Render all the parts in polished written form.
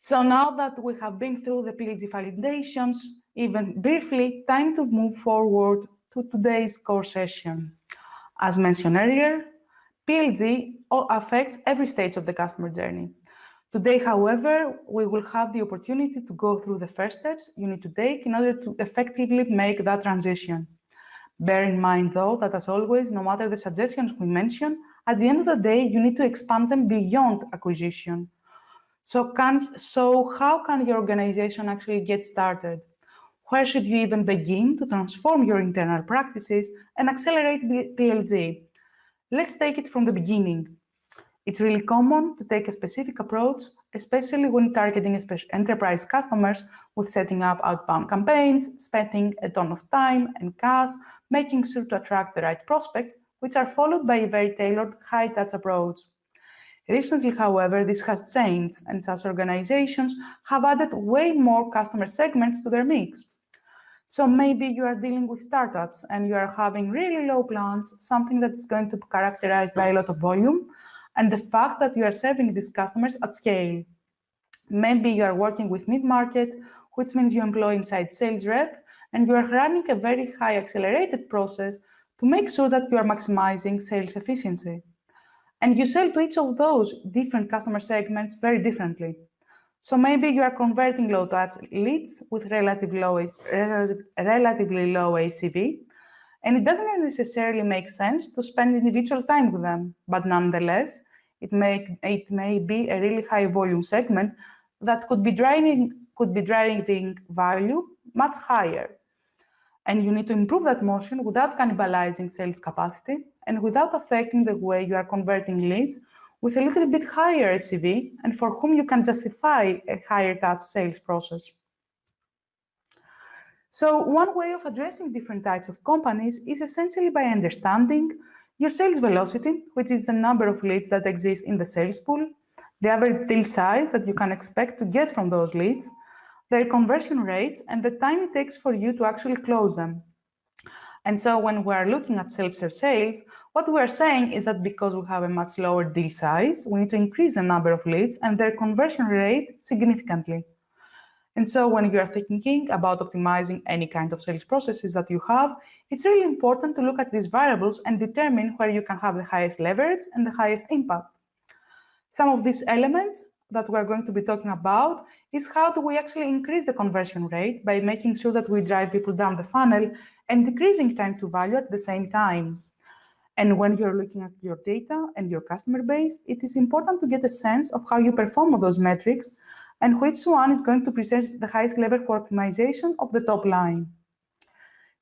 So now that we have been through the PLG validations, even briefly, time to move forward to today's core session. As mentioned earlier, PLG affects every stage of the customer journey. Today, however, we will have the opportunity to go through the first steps you need to take in order to effectively make that transition. Bear in mind, though, that as always, no matter the suggestions we mention, at the end of the day, you need to expand them beyond acquisition. So how can your organization actually get started? Where should you even begin to transform your internal practices and accelerate PLG? Let's take it from the beginning. It's really common to take a specific approach, especially when targeting enterprise customers with setting up outbound campaigns, spending a ton of time and cash, making sure to attract the right prospects, which are followed by a very tailored high-touch approach. Recently, however, this has changed, and SaaS organizations have added way more customer segments to their mix. So maybe you are dealing with startups and you are having really low plans, something that is going to be characterized by a lot of volume, and the fact that you are serving these customers at scale. Maybe you are working with mid-market, which means you employ inside sales rep, and you are running a very high accelerated process to make sure that you are maximizing sales efficiency. And you sell to each of those different customer segments very differently. So maybe you are converting low-touch leads with relatively low ACV, and it doesn't necessarily make sense to spend individual time with them, but nonetheless, it may be a really high volume segment that could be driving value much higher. And you need to improve that motion without cannibalizing sales capacity and without affecting the way you are converting leads with a little bit higher ACV and for whom you can justify a higher touch sales process. So one way of addressing different types of companies is essentially by understanding your sales velocity, which is the number of leads that exist in the sales pool, the average deal size that you can expect to get from those leads, their conversion rates, and the time it takes for you to actually close them. And so when we are looking at self-serve sales, what we are saying is that because we have a much lower deal size, we need to increase the number of leads and their conversion rate significantly. And so when you are thinking about optimizing any kind of sales processes that you have, it's really important to look at these variables and determine where you can have the highest leverage and the highest impact. Some of these elements that we're going to be talking about is how do we actually increase the conversion rate by making sure that we drive people down the funnel and decreasing time to value at the same time. And when you're looking at your data and your customer base, it is important to get a sense of how you perform on those metrics and which one is going to present the highest level for optimization of the top line.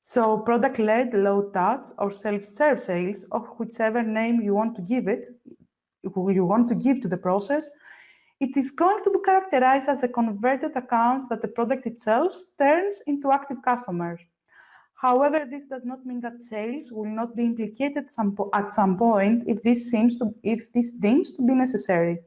So product-led, low-touch, or self-serve sales, or whichever name you want to give to the process, it is going to be characterized as the converted accounts that the product itself turns into active customers. However, this does not mean that sales will not be implicated at some point if this deems to be necessary.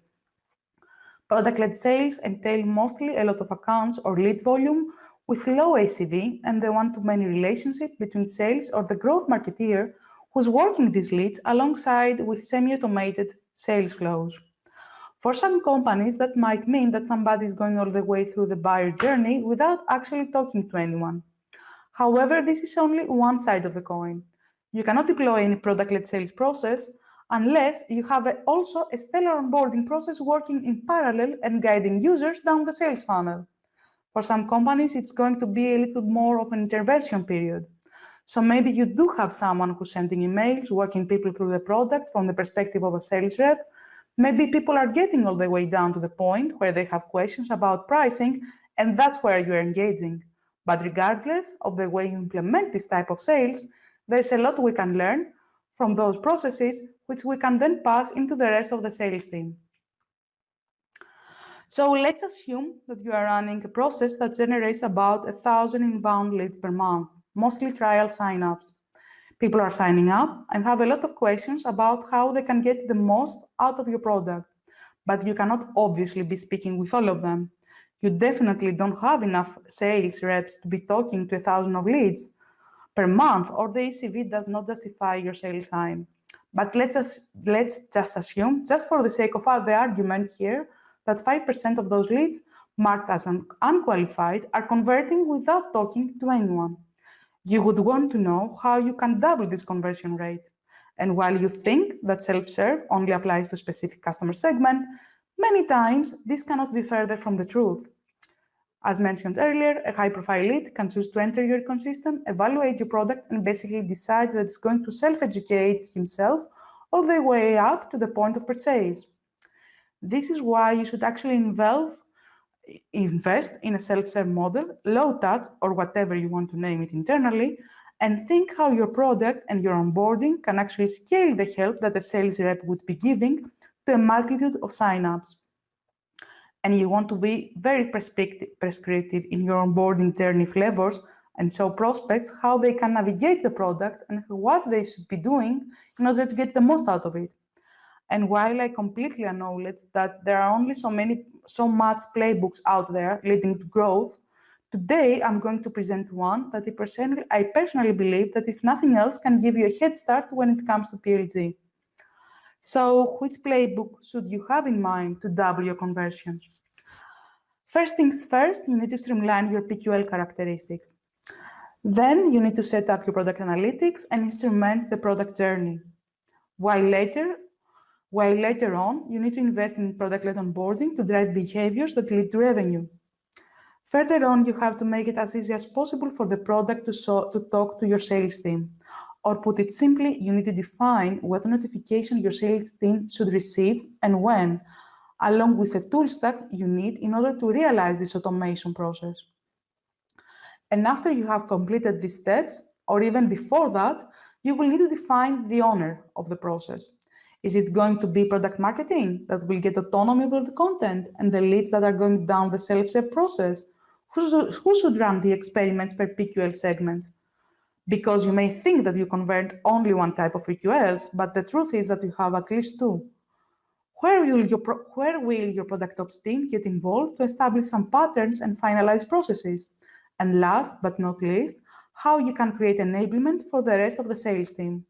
Product-led sales entail mostly a lot of accounts or lead volume with low ACV and the one-to-many relationship between sales or the growth marketeer who's working these leads alongside with semi-automated sales flows. For some companies, that might mean that somebody is going all the way through the buyer journey without actually talking to anyone. However, this is only one side of the coin. You cannot deploy any product-led sales process unless you have also a stellar onboarding process working in parallel and guiding users down the sales funnel. For some companies, it's going to be a little more of an intervention period. So maybe you do have someone who's sending emails, working people through the product from the perspective of a sales rep. Maybe people are getting all the way down to the point where they have questions about pricing, and that's where you're engaging. But regardless of the way you implement this type of sales, there's a lot we can learn from those processes, which we can then pass into the rest of the sales team. So let's assume that you are running a process that generates about 1,000 inbound leads per month, mostly trial signups. People are signing up and have a lot of questions about how they can get the most out of your product, but you cannot obviously be speaking with all of them. You definitely don't have enough sales reps to be talking to 1,000 of leads per month, or the ACV does not justify your sales time. But let's just assume, just for the sake of the argument here, that 5% of those leads marked as unqualified, are converting without talking to anyone. You would want to know how you can double this conversion rate. And while you think that self-serve only applies to a specific customer segment, many times this cannot be further from the truth. As mentioned earlier, a high-profile lead can choose to enter your ecosystem, evaluate your product, and basically decide that it's going to self-educate himself all the way up to the point of purchase. This is why you should actually invest in a self-serve model, low touch, or whatever you want to name it internally, and think how your product and your onboarding can actually scale the help that a sales rep would be giving to a multitude of signups. And you want to be very prescriptive in your onboarding journey flavors and show prospects how they can navigate the product and what they should be doing in order to get the most out of it. And while I completely acknowledge that there are only so much playbooks out there leading to growth, today I'm going to present one that I personally believe that if nothing else can give you a head start when it comes to PLG. So which playbook should you have in mind to double your conversions? First things first, you need to streamline your PQL characteristics. Then you need to set up your product analytics and instrument the product journey. While later on, you need to invest in product-led onboarding to drive behaviors that lead to revenue. Further on, you have to make it as easy as possible for the product to talk to your sales team. Or put it simply, you need to define what notification your sales team should receive and when, along with the tool stack you need in order to realize this automation process. And after you have completed these steps, or even before that, you will need to define the owner of the process. Is it going to be product marketing that will get autonomy over the content and the leads that are going down the self-serve process? Who should run the experiments per PQL segment? Because you may think that you convert only one type of PQLs, but the truth is that you have at least two. Where will your product ops team get involved to establish some patterns and finalize processes? And last but not least, how you can create enablement for the rest of the sales team.